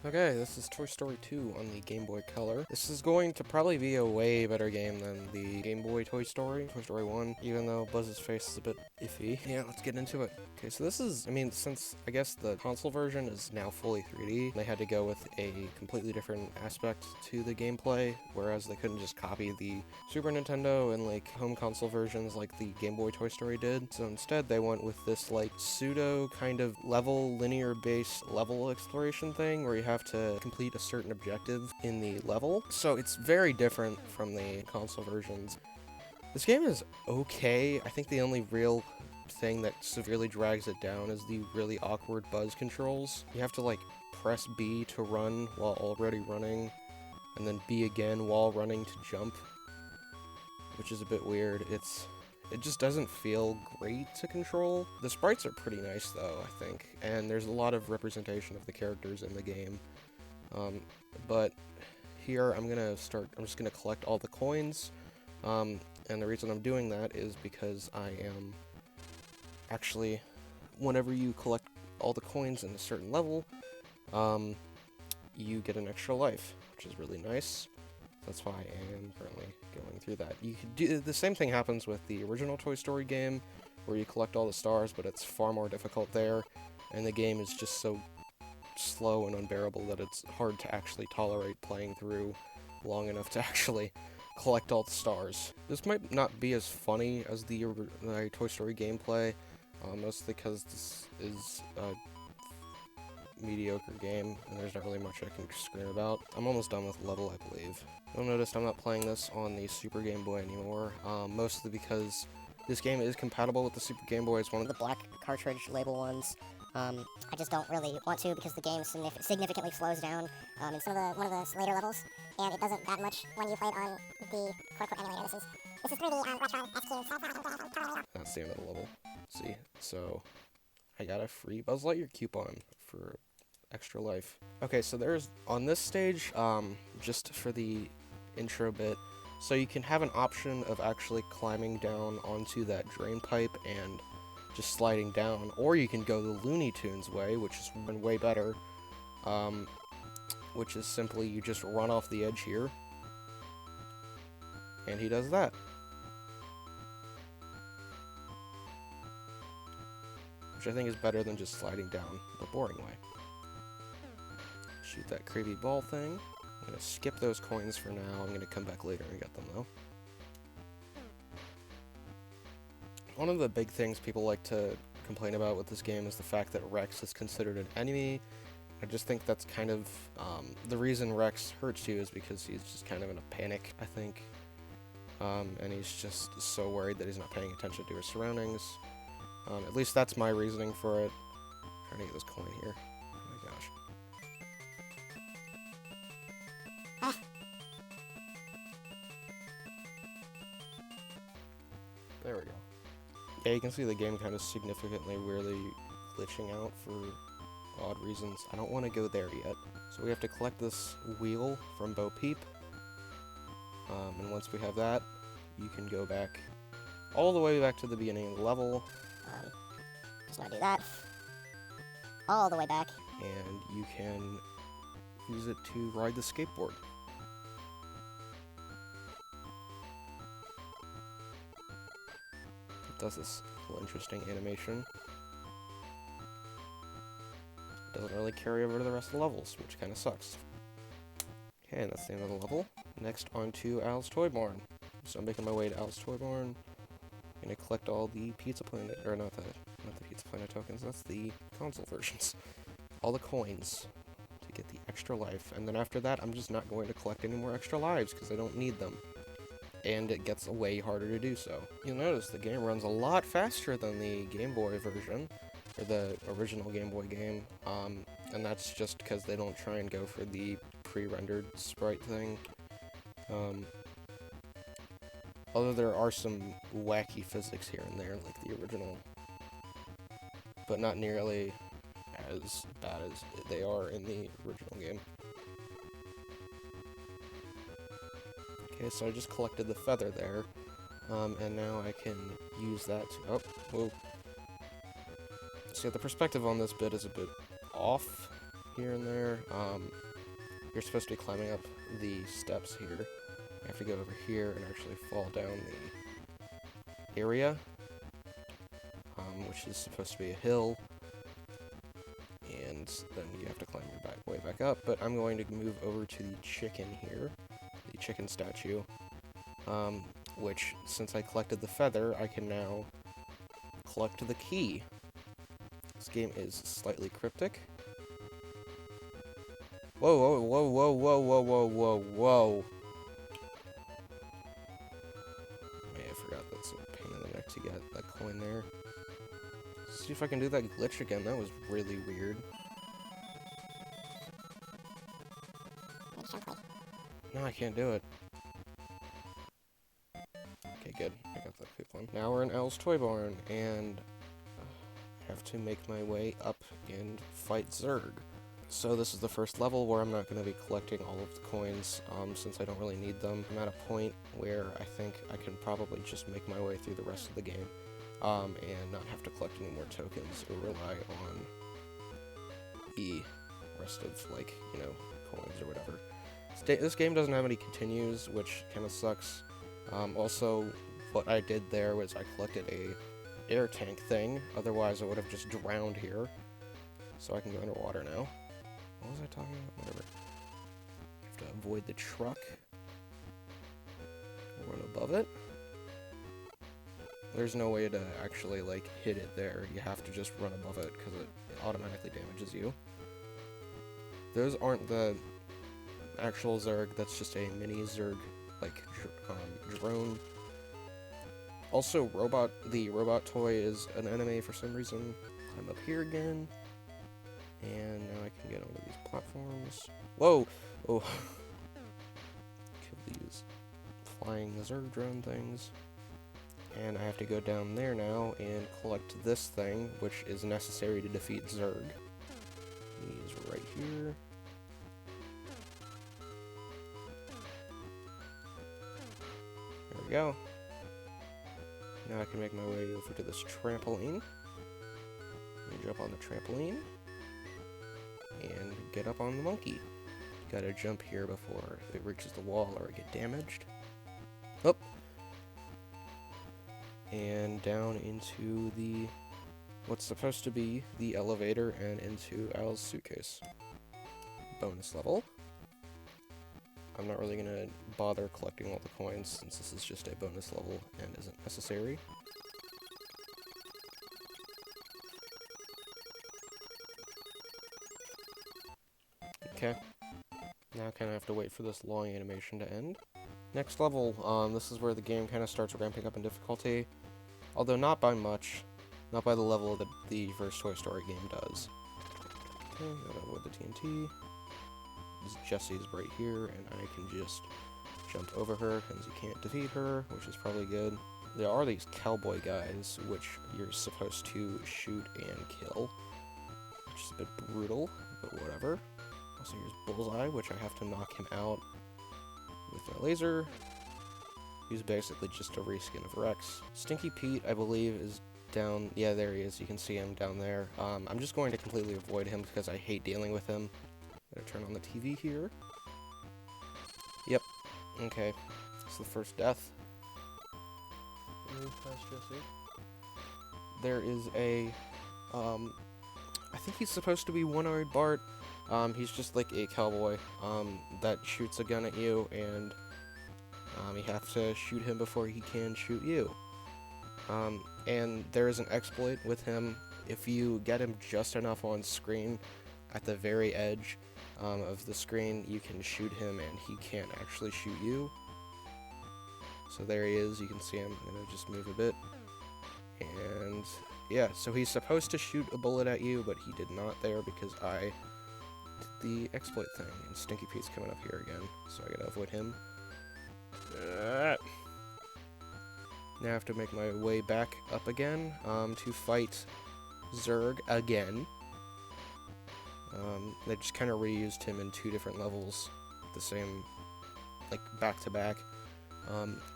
Okay, this is Toy Story 2 on the Game Boy Color. This is going to probably be a way better game than the Game Boy Toy Story 1, even though Buzz's face is a bit iffy. Yeah, let's get into it. Okay, so this is, since I guess the console version is now fully 3D, they had to go with a completely different aspect to the gameplay, whereas they couldn't just copy the Super Nintendo and like home console versions like the Game Boy Toy Story did. So instead they went with this like pseudo kind of linear based level exploration thing where you have to complete a certain objective in the level. So it's very different from the console versions. This game is okay. I think the only real thing that severely drags it down is the really awkward Buzz controls. You have to like press B to run while already running, and then B again while running to jump, which is a bit weird. It just doesn't feel great to control. The sprites are pretty nice though, I think, and there's a lot of representation of the characters in the game. But here I'm just gonna collect all the coins, and the reason I'm doing that is because I am actually, whenever you collect all the coins in a certain level, you get an extra life, which is really nice. That's why I am currently going through that. You could do the same thing happens with the original Toy Story game, where you collect all the stars, but it's far more difficult there, and the game is just so slow and unbearable that it's hard to actually tolerate playing through long enough to actually collect all the stars. This might not be as funny as the Toy Story gameplay, mostly because this is a mediocre game, and there's not really much I can scream about. I'm almost done with the level, I believe. You'll notice I'm not playing this on the Super Game Boy anymore, mostly because this game is compatible with the Super Game Boy. It's one of the black cartridge label ones. I just don't really want to because the game significantly slows down in one of the later levels, and it doesn't that much when you play it on the quote-unquote emulator. This is 3D retro FQ. That's the end of the level. See, so I got a free Buzz Lightyear coupon for extra life. Okay, so there's on this stage, just for the intro bit, so you can have an option of actually climbing down onto that drain pipe and just sliding down, or you can go the Looney Tunes way, which is way better, which is simply you just run off the edge here, and he does that. Which I think is better than just sliding down the boring way. Shoot that creepy ball thing. I'm gonna skip those coins for now. I'm gonna come back later and get them though. One of the big things people like to complain about with this game is the fact that Rex is considered an enemy. I just think that's kind of, the reason Rex hurts you is because he's just kind of in a panic, I think. And he's just so worried that he's not paying attention to his surroundings. At least that's my reasoning for it. I'm trying to get this coin here. Oh my gosh. There we go. Yeah, you can see the game kind of significantly weirdly glitching out for odd reasons. I don't want to go there yet. So we have to collect this wheel from Bo Peep. And once we have that, you can go back all the way back to the beginning of the level. Just want to do that. All the way back. And you can use it to ride the skateboard. It does this cool, interesting animation. It doesn't really carry over to the rest of the levels, which kind of sucks. Okay, and that's the end of the level. Next, on to Al's Toy Barn. So I'm making my way to Al's Toy Barn. I'm gonna collect all the Pizza Planet, or not the Pizza Planet tokens, that's the console versions. All the coins to get the extra life, and then after that, I'm just not going to collect any more extra lives because I don't need them. And it gets way harder to do so. You'll notice the game runs a lot faster than the Game Boy version, or the original Game Boy game, and that's just because they don't try and go for the pre-rendered sprite thing. Although there are some wacky physics here and there, like the original, but not nearly as bad as they are in the original game. Okay, so I just collected the feather there, and now I can use that to, oh, whoa. So the perspective on this bit is a bit off, here and there. You're supposed to be climbing up the steps here. You have to go over here and actually fall down the area, which is supposed to be a hill. And then you have to climb your way back up. But I'm going to move over to the chicken here, the chicken statue, which, since I collected the feather, I can now collect the key. This game is slightly cryptic. Whoa, whoa, whoa, whoa, whoa, whoa, whoa, whoa, whoa. Man, I forgot that's a pain in the neck to get that coin there. See if I can do that glitch again. That was really weird. No, I can't do it. Okay, good. I got that coupon. Now we're in Al's Toy Barn, and I have to make my way up and fight Zurg. So this is the first level where I'm not going to be collecting all of the coins, since I don't really need them. I'm at a point where I think I can probably just make my way through the rest of the game, and not have to collect any more tokens or rely on the rest of, like, you know, coins or whatever. This game doesn't have any continues, which kind of sucks. Also, what I did there was I collected a air tank thing, otherwise I would have just drowned here. So I can go underwater now. What was I talking about? Whatever. You have to avoid the truck. Run above it. There's no way to actually, like, hit it there. You have to just run above it, because it automatically damages you. Those aren't the actual Zurg, that's just a mini Zurg, like, drone. Also, the robot toy is an enemy for some reason. I'm up here again. And now I can get onto these platforms. Whoa! Oh. Kill these flying Zurg drone things. And I have to go down there now and collect this thing, which is necessary to defeat Zurg. He's right here. There we go. Now I can make my way over to this trampoline. Jump on the trampoline. And get up on the monkey. Gotta jump here before it reaches the wall or I get damaged. Up. And down into the, what's supposed to be the elevator, and into Al's suitcase. Bonus level. I'm not really gonna bother collecting all the coins since this is just a bonus level and isn't necessary. Okay. Now I kind of have to wait for this long animation to end. Next level, this is where the game kind of starts ramping up in difficulty. Although not by much. Not by the level that the first Toy Story game does. Okay, gotta avoid the TNT. Jessie's right here, and I can just jump over her, because you can't defeat her, which is probably good. There are these cowboy guys, which you're supposed to shoot and kill, which is a bit brutal, but whatever. Also, here's Bullseye, which I have to knock him out with my laser. He's basically just a reskin of Rex. Stinky Pete, I believe, is down. Yeah, there he is. You can see him down there. I'm just going to completely avoid him because I hate dealing with him. Gotta turn on the TV here. Yep. Okay. It's the first death. Move past Jessie. There is a, I think he's supposed to be One-Eyed Bart. He's just like a cowboy, that shoots a gun at you, and, you have to shoot him before he can shoot you. And there is an exploit with him. If you get him just enough on screen, at the very edge, of the screen, you can shoot him and he can't actually shoot you. So there he is, you can see him. I'm gonna just move a bit. And yeah, so he's supposed to shoot a bullet at you, but he did not there because I did the exploit thing. And Stinky Pete's coming up here again, so I gotta avoid him. Now I have to make my way back up again, to fight Zurg again. They just kind of reused him in 2 different levels, the same, like, back-to-back.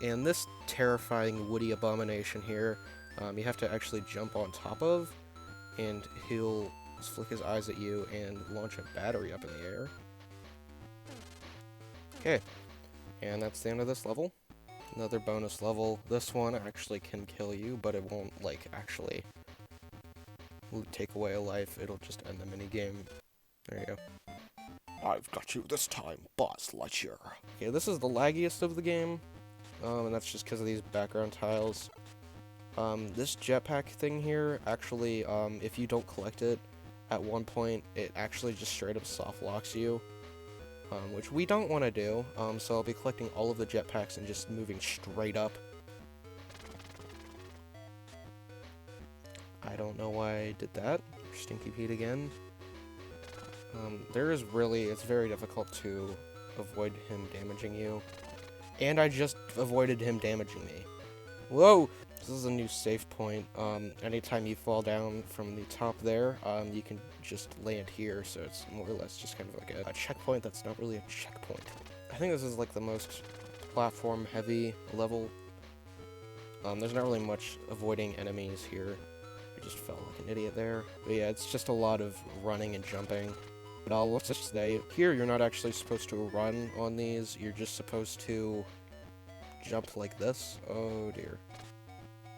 And this terrifying woody abomination here, you have to actually jump on top of, and he'll just flick his eyes at you and launch a battery up in the air. Okay, and that's the end of this level. Another bonus level. This one actually can kill you, but it won't, like, actually take away a life. It'll just end the minigame. There you go. I've got you this time, Buzz Lightyear. Okay, this is the laggiest of the game, and that's just because of these background tiles. This jetpack thing here, actually, if you don't collect it, at one point, it actually just straight up soft locks you. Which we don't want to do, so I'll be collecting all of the jetpacks and just moving straight up. I don't know why I did that. Stinky Pete again. It's very difficult to avoid him damaging you. And I just avoided him damaging me. Whoa! This is a new save point. Anytime you fall down from the top there, you can just land here, so it's more or less just kind of like a checkpoint that's not really a checkpoint. I think this is like the most platform-heavy level. There's not really much avoiding enemies here. I just felt like an idiot there. But yeah, it's just a lot of running and jumping. But let's just say, here you're not actually supposed to run on these, you're just supposed to jump like this. Oh dear.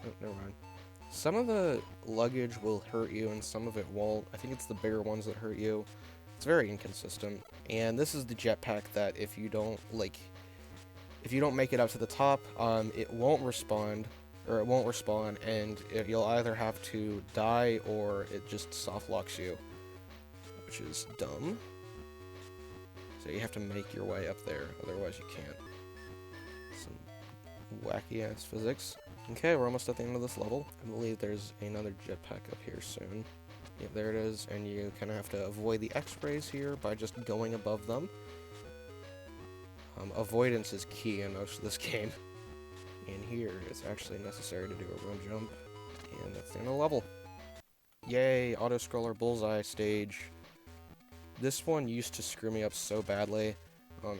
Oh, never mind. Some of the luggage will hurt you and some of it won't. I think it's the bigger ones that hurt you. It's very inconsistent. And this is the jetpack that if you don't make it up to the top, it won't respawn, and you'll either have to die or it just soft locks you, which is dumb. So you have to make your way up there, otherwise you can't. Some wacky ass physics. Okay, we're almost at the end of this level. I believe there's another jetpack up here soon. Yeah, there it is, and you kind of have to avoid the X-rays here by just going above them. Avoidance is key in most of this game. And here, it's actually necessary to do a run jump. And that's the end of the level. Yay, auto-scroller bullseye stage. This one used to screw me up so badly.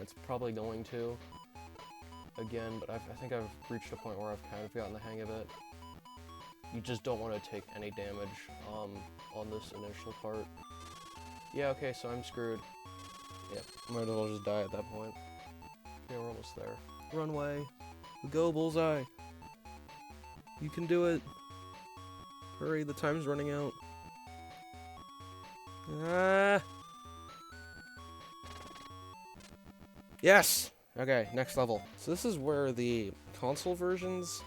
It's probably going to again, but I think I've reached a point where I've kind of gotten the hang of it. You just don't want to take any damage on this initial part. Yeah, okay, so I'm screwed. Yep, might as well just die at that point. Okay, we're almost there. Runway. Go, bullseye. You can do it. Hurry, the time's running out. Ah! Yes! Okay, next level. So this is where the console versions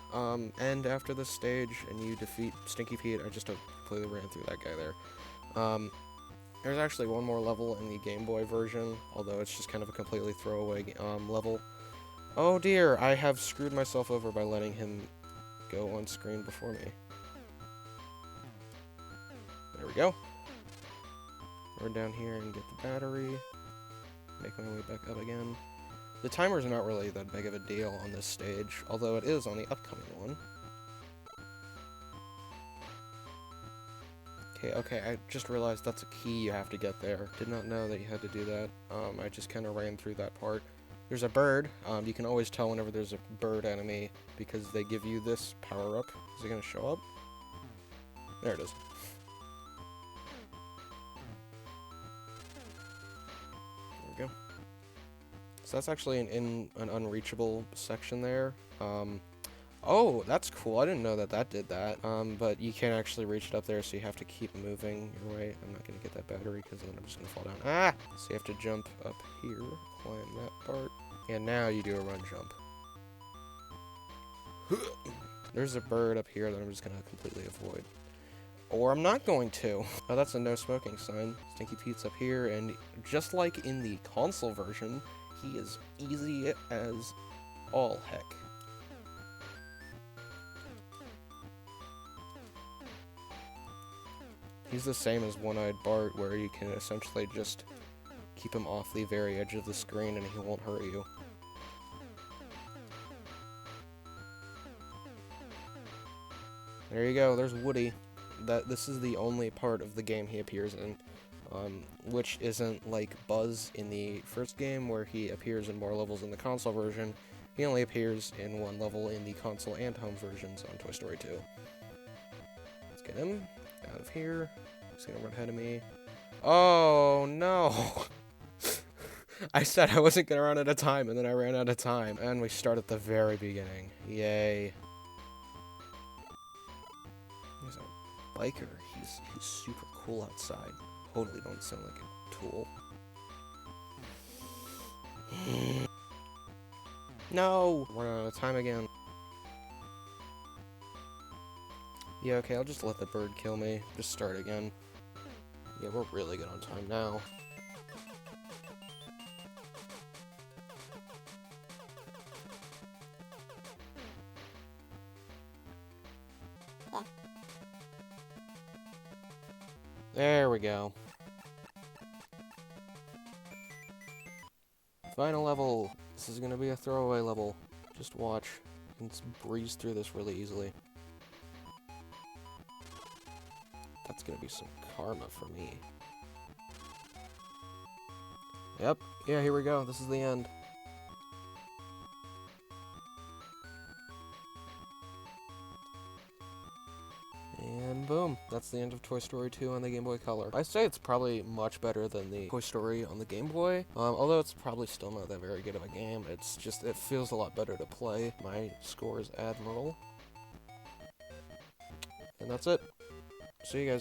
end after this stage, and you defeat Stinky Pete. I just completely ran through that guy there. There's actually one more level in the Game Boy version, although it's just kind of a completely throwaway level. Oh dear, I have screwed myself over by letting him go on screen before me. There we go. Run down here and get the battery. Make my way back up again. The timer's not really that big of a deal on this stage, although it is on the upcoming one. Okay, I just realized that's a key you have to get there. Did not know that you had to do that. I just kind of ran through that part. There's a bird. You can always tell whenever there's a bird enemy because they give you this power-up. Is it going to show up? There it is. There we go. So that's actually in an unreachable section there. Oh, that's cool. I didn't know that that did that. But you can't actually reach it up there, so you have to keep moving your way. I'm not going to get that battery because then I'm just going to fall down. Ah! So you have to jump up here, climb that part, and now you do a run jump. There's a bird up here that I'm just going to completely avoid. Or I'm not going to. Oh, that's a no smoking sign. Stinky Pete's up here, and just like in the console version, he is easy as all heck. He's the same as One-Eyed Bart, where you can essentially just keep him off the very edge of the screen and he won't hurt you. There you go, there's Woody. This is the only part of the game he appears in, which isn't like Buzz in the first game, where he appears in more levels in the console version. He only appears in one level in the console and home versions on Toy Story 2. Let's get him out of here. He's gonna run ahead of me. Oh, no. I said I wasn't gonna run out of time, and then I ran out of time. And we start at the very beginning. Yay. He's a biker. He's super cool outside. Totally don't sound like a tool. No! We're running out of time again. Yeah, okay, I'll just let the bird kill me. Just start again. Yeah, we're really good on time now. Yeah. There we go. Final level. This is gonna be a throwaway level. Just watch. You can breeze through this really easily. That's gonna be some karma for me. Yep. Yeah, here we go. This is the end. And boom. That's the end of Toy Story 2 on the Game Boy Color. I say it's probably much better than the Toy Story on the Game Boy. Although it's probably still not that very good of a game. It's just, it feels a lot better to play. My score is Admiral. And that's it. See you guys.